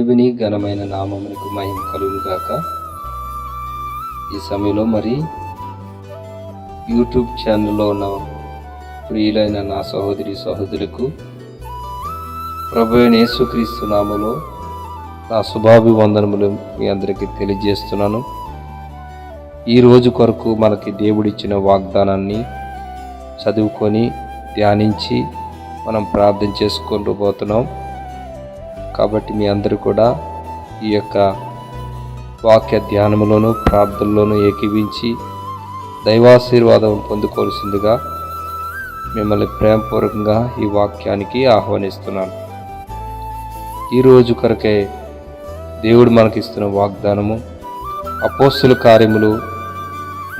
దేవుని ఘనమైన నామమునకు మహిమ కలుగుగాక. ఈ సమయంలో మరి యూట్యూబ్ ఛానల్లో ఉన్న ప్రియులైన నా సహోదరి సహోదరులకు ప్రభువైన యేసుక్రీస్తు నామములో నా శుభాభివందనములు మీ అందరికీ తెలియజేస్తున్నాను. ఈ రోజు కొరకు మనకి దేవుడిచ్చిన వాగ్దానాన్ని చదువుకొని ధ్యానించి మనం ప్రార్థన చేసుకుంటూ పోతున్నాం. కాబట్టి మీ అందరూ కూడా ఈ యొక్క వాక్య ధ్యానములోను ప్రార్థనలోను ఏకీవించి దైవాశీర్వాదం పొందుకోవాల్సిందిగా మిమ్మల్ని ప్రేమపూర్వకంగా ఈ వాక్యానికి ఆహ్వానిస్తున్నాను. ఈరోజు కొరకే దేవుడు మనకిస్తున్న వాగ్దానము అపోస్తుల కార్యములు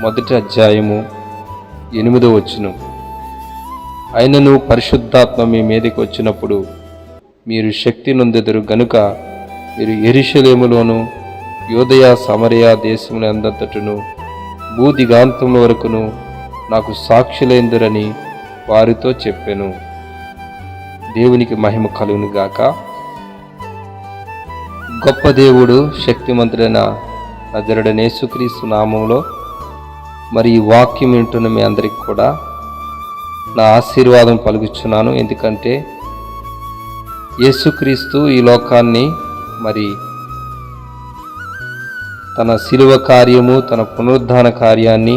1వ అధ్యాయము 8వ వచనం. అయినను పరిశుద్ధాత్మ మీ మీదకి వచ్చినప్పుడు మీరు శక్తి నొందెదరు గనుక మీరు యెరూషలేములోను యూదయ సమరయ దేశములందంతటను భూదిగాంతముల వరకును నాకు సాక్షులైందురని వారితో చెప్పెను. దేవునికి మహిమ కలుగును గాక. గొప్ప దేవుడు శక్తిమంతుడైన నజరుడైన యేసుక్రీస్తు నామములో మరి ఈ వాక్యం వింటున్న మీ అందరికి కూడా నా ఆశీర్వాదం పలుకుచున్నాను. ఎందుకంటే యేసుక్రీస్తు ఈ లోకాన్ని మరి తన శిలువ కార్యము, తన పునరుద్ధాన కార్యాన్ని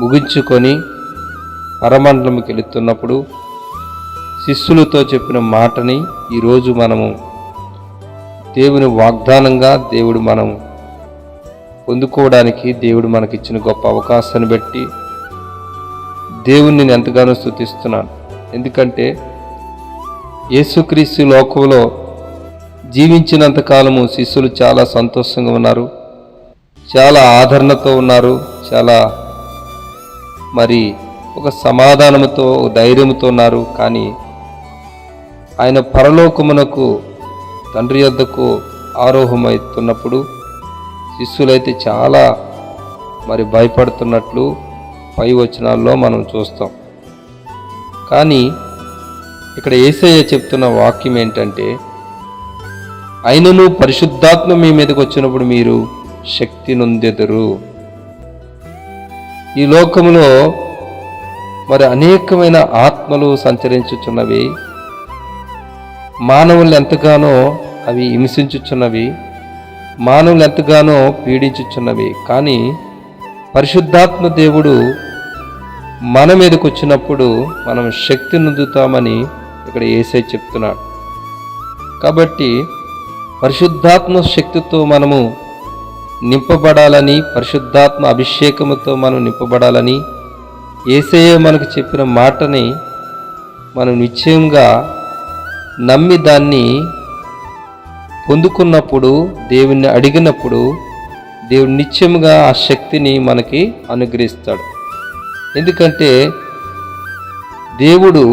ముగించుకొని పరమండలంకి వెళుతున్నప్పుడు శిష్యులతో చెప్పిన మాటని ఈరోజు మనము దేవుని వాగ్దానంగా దేవుడు మనం పొందుకోవడానికి దేవుడు మనకిచ్చిన గొప్ప అవకాశాన్ని బట్టి దేవుణ్ణి నేను ఎంతగానో స్తుతిస్తున్నాను. ఎందుకంటే యేసుక్రీస్తు లోకంలో జీవించినంతకాలము శిష్యులు చాలా సంతోషంగా ఉన్నారు, చాలా ఆదరణతో ఉన్నారు, చాలా మరి ఒక సమాధానంతో ధైర్యంతో ఉన్నారు. కానీ ఆయన పరలోకమునకు తండ్రి యొద్దకు ఆరోహమవుతున్నప్పుడు శిష్యులైతే చాలా మరి భయపడుతున్నట్లు పై వచనాల్లో మనం చూస్తాం. కానీ ఇక్కడ యేసయ్య చెప్తున్న వాక్యం ఏంటంటే, అయినను పరిశుద్ధాత్మ మీ మీదకి వచ్చినప్పుడు మీరు శక్తి నొందెదరు. ఈ లోకములో మరి అనేకమైన ఆత్మలు సంచరించుచున్నవి, మానవులు ఎంతగానో అవి హింసించుచున్నవి, మానవులు ఎంతగానో పీడించుచున్నవి. కానీ పరిశుద్ధాత్మ దేవుడు మన మీదకి వచ్చినప్పుడు మనం శక్తి నొందుతామని ఇక్కడ యేసయ్య చెప్తున్నాడు. కాబట్టి పరిశుద్ధాత్మ శక్తితో మనము నింపబడాలని, పరిశుద్ధాత్మ అభిషేకముతో మనం నింపబడాలని యేసయ్య మనకు చెప్పిన మాటని మనం నిశ్చయంగా నమ్మి దాన్ని పొందుకున్నప్పుడు, దేవుణ్ణి అడిగినప్పుడు దేవుడు నిశ్చయముగా ఆ శక్తిని మనకి అనుగ్రహిస్తాడు. ఎందుకంటే దేవుడు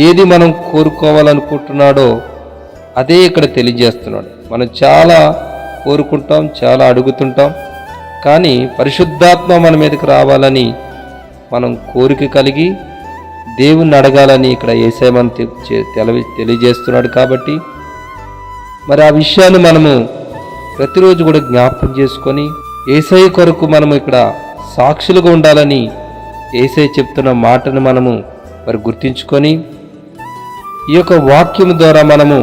ఏది మనం కోరుకోవాలనుకుంటున్నాడో అదే ఇక్కడ తెలియజేస్తున్నాడు. మనం చాలా కోరుకుంటాం, చాలా అడుగుతుంటాం, కానీ పరిశుద్ధాత్మ మన మీదకి రావాలని మనం కోరిక కలిగి దేవుణ్ణి అడగాలని ఇక్కడ యేసయ్య మనకు తెలియజేస్తున్నాడు. కాబట్టి మరి ఆ విషయాన్ని మనము ప్రతిరోజు కూడా జ్ఞాపకం చేసుకొని యేసయ్య కొరకు మనము ఇక్కడ సాక్షులుగా ఉండాలని యేసయ్య చెప్తున్న మాటను మనము మరి గుర్తించుకొని ఈ యొక్క వాక్యం ద్వారా మనము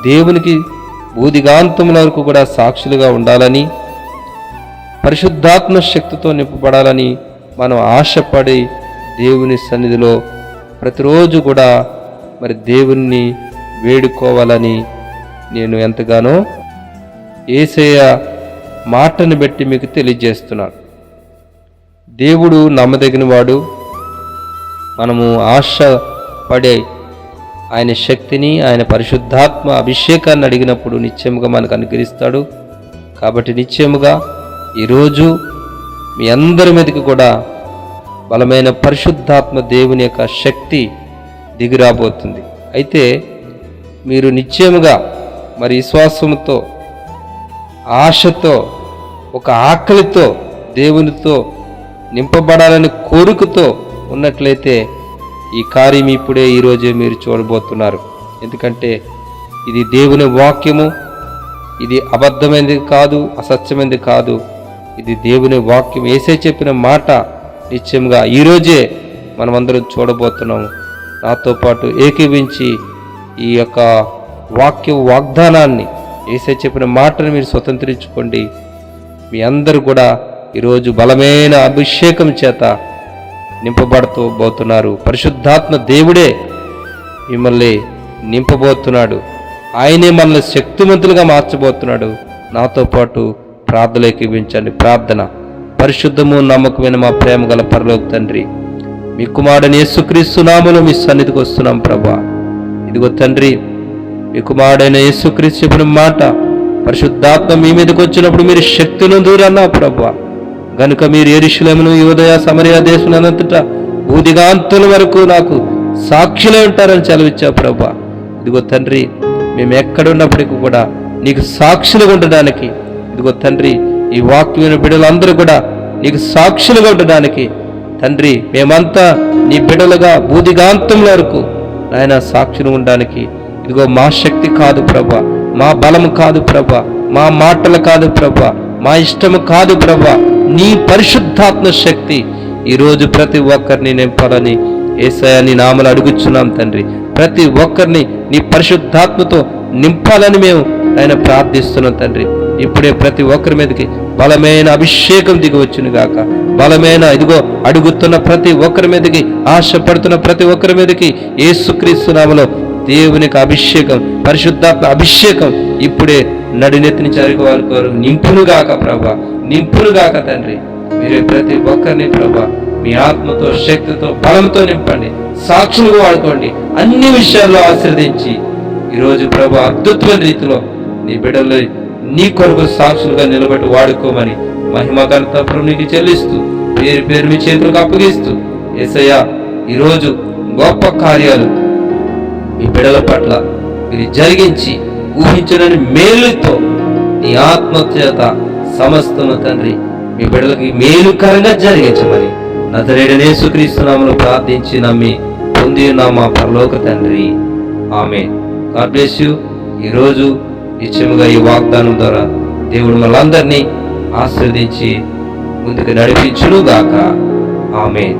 దేవునికి భూదిగాంతముల వరకు కూడా సాక్షులుగా ఉండాలని, పరిశుద్ధాత్మ శక్తితో నింపబడాలని మనం ఆశపడి దేవుని సన్నిధిలో ప్రతిరోజు కూడా మరి దేవుణ్ణి వేడుకోవాలని నేను ఎంతగానో యేసయ్య మాటను బట్టి మీకు తెలియజేస్తున్నాను. దేవుడు నమ్మదగిన వాడు. మనము ఆశపడే ఆయన శక్తిని, ఆయన పరిశుద్ధాత్మ అభిషేకాన్ని అడిగినప్పుడు నిశ్చయముగా మనకు అనుగ్రహిస్తాడు. కాబట్టి నిశ్చయముగా ఈరోజు మీ అందరి మీదకి కూడా బలమైన పరిశుద్ధాత్మ దేవుని యొక్క శక్తి దిగిరాబోతుంది. అయితే మీరు నిశ్చయముగా మరి విశ్వాసంతో, ఆశతో, ఒక ఆకలితో దేవునితో నింపబడాలని కోరికతో ఉన్నట్లయితే ఈ కార్యం ఇప్పుడే ఈరోజే మీరు చూడబోతున్నారు. ఎందుకంటే ఇది దేవుని వాక్యము, ఇది అబద్ధమైనది కాదు, అసత్యమైనది కాదు. ఇది దేవుని వాక్యం. యేసే చెప్పిన మాట నిశ్చయంగా ఈరోజే మనమందరం చూడబోతున్నాము. నాతో పాటు ఏకీవించి ఈ యొక్క వాగ్దానాన్ని, యేసే చెప్పిన మాటను మీరు స్వతంత్రించుకోండి. మీ అందరూ కూడా ఈరోజు బలమైన అభిషేకం చేత నింపబడుతూ పోతున్నారు. పరిశుద్ధాత్మ దేవుడే మిమ్మల్ని నింపబోతున్నాడు. ఆయనే మనల్ని శక్తివంతులుగా మార్చబోతున్నాడు. నాతో పాటు ప్రార్థనలు ఏకీవించండి. ప్రార్థన. పరిశుద్ధము నమ్మకమైన మా ప్రేమ గల పరలోక తండ్రి, మీ కుమారుడైన యేసుక్రీస్తు నామములో మీ సన్నిధికి వస్తున్నాం ప్రభా. ఇదిగో తండ్రి, మీ కుమారుడైన యేసుక్రీస్తు చెప్పిన మాట, పరిశుద్ధాత్మ మీ మీదకి వచ్చినప్పుడు మీరు శక్తిని దూరన్నా ప్రభా. గనుక మీరు యెరూషలేమును, యూదయ, సమరయ దేశములంతటా భూదిగాంతుల వరకు నాకు సాక్షులే ఉంటారని సెలవిచ్చావు ప్రభా. ఇదిగో తండ్రి, మేము ఎక్కడున్నప్పటికీ కూడా నీకు సాక్షులుగా ఉండడానికి, ఇదిగో తండ్రి, ఈ వాక్యమైన బిడ్డలందరూ కూడా నీకు సాక్షులుగా ఉండడానికి తండ్రి, మేమంతా నీ బిడ్డలుగా భూదిగాంతం వరకు నాయన సాక్షులు ఉండడానికి, ఇదిగో మా శక్తి కాదు ప్రభా, మా బలము కాదు ప్రభా, మా మాటలు కాదు ప్రభా, మా ఇష్టము కాదు ప్రభా, నీ పరిశుద్ధాత్మ శక్తి ఈరోజు ప్రతి ఒక్కరిని నింపాలని యేసయ్య నీ నామములో అడుగుచున్నాం తండ్రి. ప్రతి ఒక్కరిని నీ పరిశుద్ధాత్మతో నింపాలని మేము ఆయన ప్రార్థిస్తున్నాం తండ్రి. ఇప్పుడే ప్రతి ఒక్కరి మీదకి బలమైన అభిషేకం దిగి వచ్చును గాక. బలమైన ఇదిగో అడుగుతున్న ప్రతి ఒక్కరి మీదకి, ఆశపడుతున్న ప్రతి ఒక్కరి మీదకి యేసుక్రీస్తు నామములో దేవునికి అభిషేకం, పరిశుద్ధాత్మ అభిషేకం ఇప్పుడే నడినెత్తిని చరికి వారు నింపునుగాక ప్రభా, నింపునుగాక తండ్రి. మీరే ప్రతి ఒక్కరిని ప్రభా మీ ఆత్మతో, శక్తితో, బలంతో నింపండి. సాక్షులుగా వాడుకోండి. అన్ని విషయాల్లో ఆశీర్వదించి ఈరోజు ప్రభా అద్భుతమైన రీతిలో నీ బిడ్డలు నీ కొరకు సాక్షులుగా నిలబెట్టి వాడుకోమని మహిమ ఘనత ప్రభునికి చెల్లిస్తూ పేరు పేరు మీ చేతులకు అప్పగిస్తూ యేసయ్య ఈరోజు గొప్ప కార్యాలు మీ బిడ్డల పట్ల మీరు జరిగించి ఊహించని మేలుతో నీ ఆత్మచేత సమస్తను తండ్రి మీ బిడ్డలకి మేలుకరంగా జరిగించమని నజరేయుడైన యేసుక్రీస్తు నామములో ప్రార్థించి నమ్మి పొంది ఉన్న మా పరలోక తండ్రి, ఆమేన్. God bless you. ఈరోజు నిశ్చయముగా ఈ వాగ్దానం ద్వారా దేవుడు మనందరినీ ఆశీర్వదించి ముందుకు నడిపించును గాక. ఆమేన్.